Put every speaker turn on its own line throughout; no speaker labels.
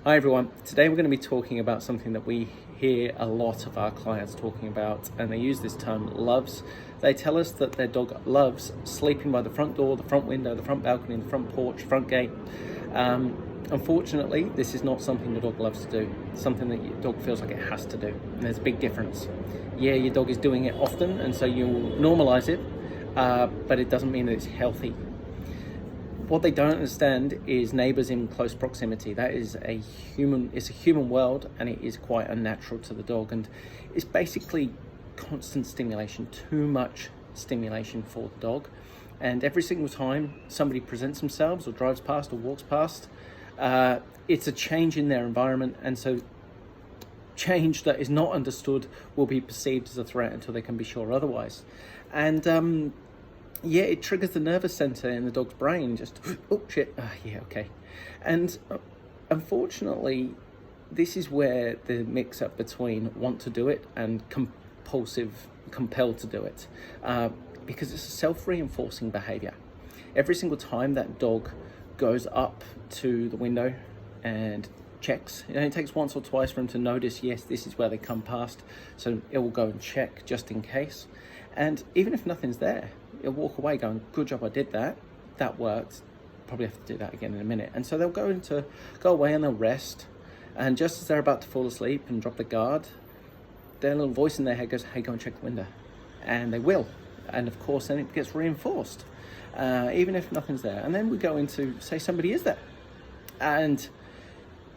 Hi everyone, today we're going to be talking about something that we hear a lot of our clients talking about, and they use this term loves. They tell us that their dog loves sleeping by the front door, the front window, the front balcony, the front porch, front gate. Unfortunately, this is not something the dog loves to do. It's something that your dog feels like it has to do, and there's a big difference. Yeah, your dog is doing it often, and so you'll normalize it, but it doesn't mean that it's healthy. What they don't understand is neighbors in close proximity. That is it's a human world, and it is quite unnatural to the dog, and it's basically constant stimulation, too much stimulation for the dog. And every single time somebody presents themselves or drives past or walks past, it's a change in their environment, and so change that is not understood will be perceived as a threat until they can be sure otherwise. And it triggers the nervous center in the dog's brain. Just, oh shit, okay. And unfortunately, this is where the mix-up between want to do it and compelled to do it, because it's a self-reinforcing behavior. Every single time that dog goes up to the window and checks, it takes once or twice for him to notice, yes, this is where they come past, so it will go and check just in case. And even if nothing's there, it'll walk away going, good job, I did that. That worked. Probably have to do that again in a minute. And so they'll go away and they'll rest. And just as they're about to fall asleep and drop the guard, their little voice in their head goes, hey, go and check the window. And they will. And of course, then it gets reinforced, even if nothing's there. And then we go into, say somebody is there. And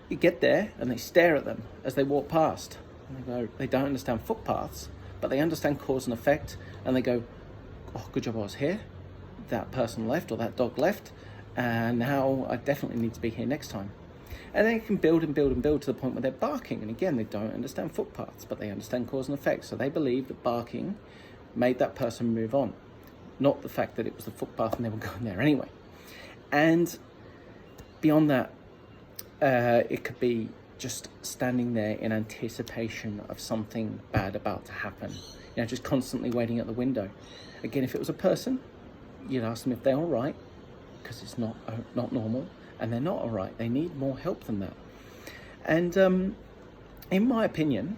you get there and they stare at them as they walk past. And they don't understand footpaths, but they understand cause and effect. And they go, oh, good job I was here. That person left, or that dog left, and now I definitely need to be here next time. And then you can build and build and build to the point where they're barking. And again, they don't understand footpaths, but they understand cause and effect. So they believe that barking made that person move on, not the fact that it was the footpath and they were going there anyway. And beyond that, it could be just standing there in anticipation of something bad about to happen. Just constantly waiting at the window. Again, if it was a person, you'd ask them if they're all right, because it's not normal, and they're not all right. They need more help than that. And in my opinion,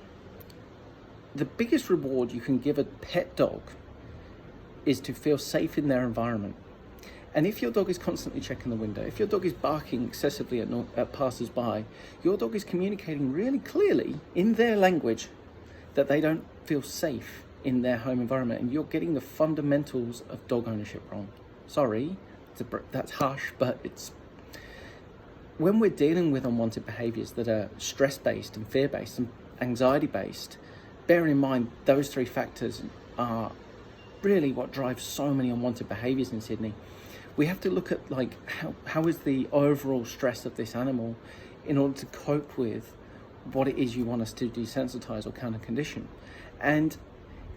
the biggest reward you can give a pet dog is to feel safe in their environment. And if your dog is constantly checking the window, if your dog is barking excessively at passers-by, your dog is communicating really clearly in their language that they don't feel safe in their home environment, and you're getting the fundamentals of dog ownership wrong. Sorry, that's harsh, but it's when we're dealing with unwanted behaviors that are stress-based and fear-based and anxiety-based, bearing in mind those three factors are really what drives so many unwanted behaviors in Sydney. We have to look at how is the overall stress of this animal in order to cope with what it is you want us to desensitize or counter condition. And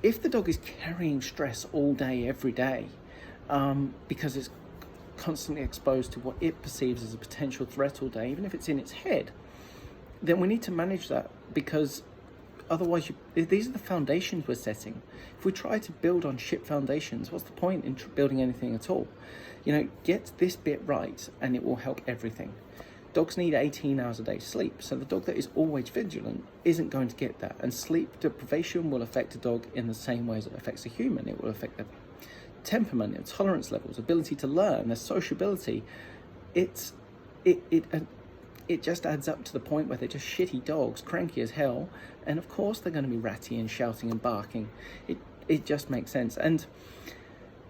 if the dog is carrying stress all day, every day, because it's constantly exposed to what it perceives as a potential threat all day, even if it's in its head, then we need to manage that, because otherwise these are the foundations we're setting. If we try to build on shit foundations, what's the point in building anything at all? Get this bit right and it will help everything. Dogs need 18 hours a day sleep, so the dog that is always vigilant isn't going to get that. And sleep deprivation will affect a dog in the same way as it affects a human. It will affect their temperament, their tolerance levels, ability to learn, their sociability. It just adds up to the point where they're just shitty dogs, cranky as hell, and of course they're going to be ratty and shouting and barking. It just makes sense. And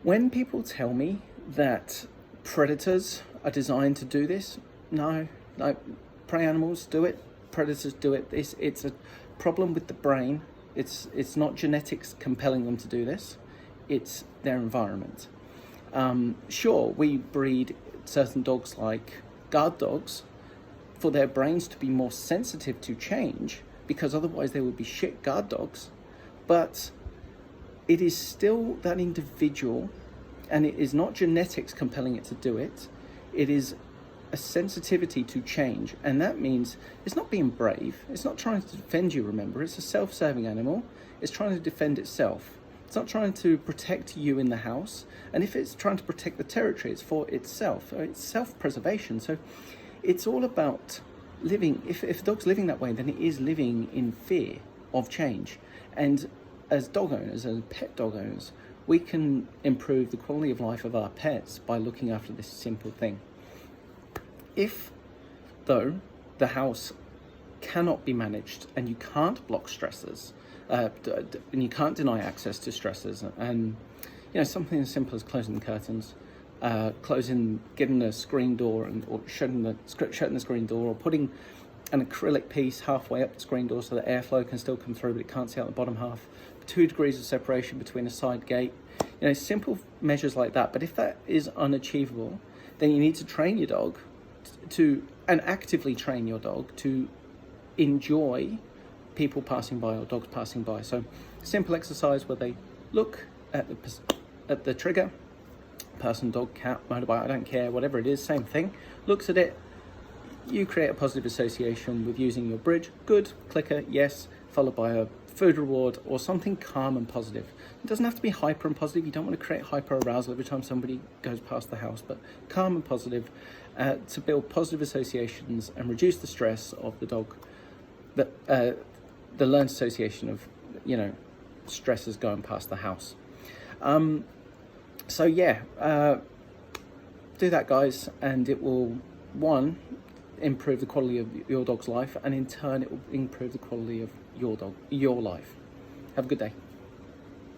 when people tell me that predators are designed to do this, no, prey animals do it, predators do it. It's a problem with the brain. It's not genetics compelling them to do this, it's their environment. Sure, we breed certain dogs like guard dogs for their brains to be more sensitive to change, because otherwise they would be shit guard dogs, but it is still that individual, and it is not genetics compelling it to do it. It is a sensitivity to change, and that means it's not being brave, it's not trying to defend you. Remember, it's a self-serving animal. It's trying to defend itself. It's not trying to protect you in the house, and if it's trying to protect the territory, it's for itself. It's self-preservation. So it's all about if a dog's living that way, then it is living in fear of change. And as dog owners, as pet dog owners, we can improve the quality of life of our pets by looking after this simple thing. If, though, the house cannot be managed and you can't block stressors, and you can't deny access to stressors, and something as simple as closing the curtains, getting a screen door or shutting the screen door, or putting an acrylic piece halfway up the screen door so that airflow can still come through but it can't see out the bottom half, 2 degrees of separation between a side gate, simple measures like that. But if that is unachievable, then you need to train your dog and actively train your dog to enjoy people passing by or dogs passing by. So simple exercise where they look at the trigger, person, dog, cat, motorbike, I don't care, whatever it is, same thing, looks at it, you create a positive association with using your bridge, good, clicker, yes, followed by a food reward or something calm and positive. It doesn't have to be hyper and positive. You don't want to create hyper arousal every time somebody goes past the house, but calm and positive to build positive associations and reduce the stress of the dog, the learned association of stresses going past the house. So yeah, do that, guys, and it will, one, improve the quality of your dog's life, and in turn it will improve the quality of your life. Have a good day.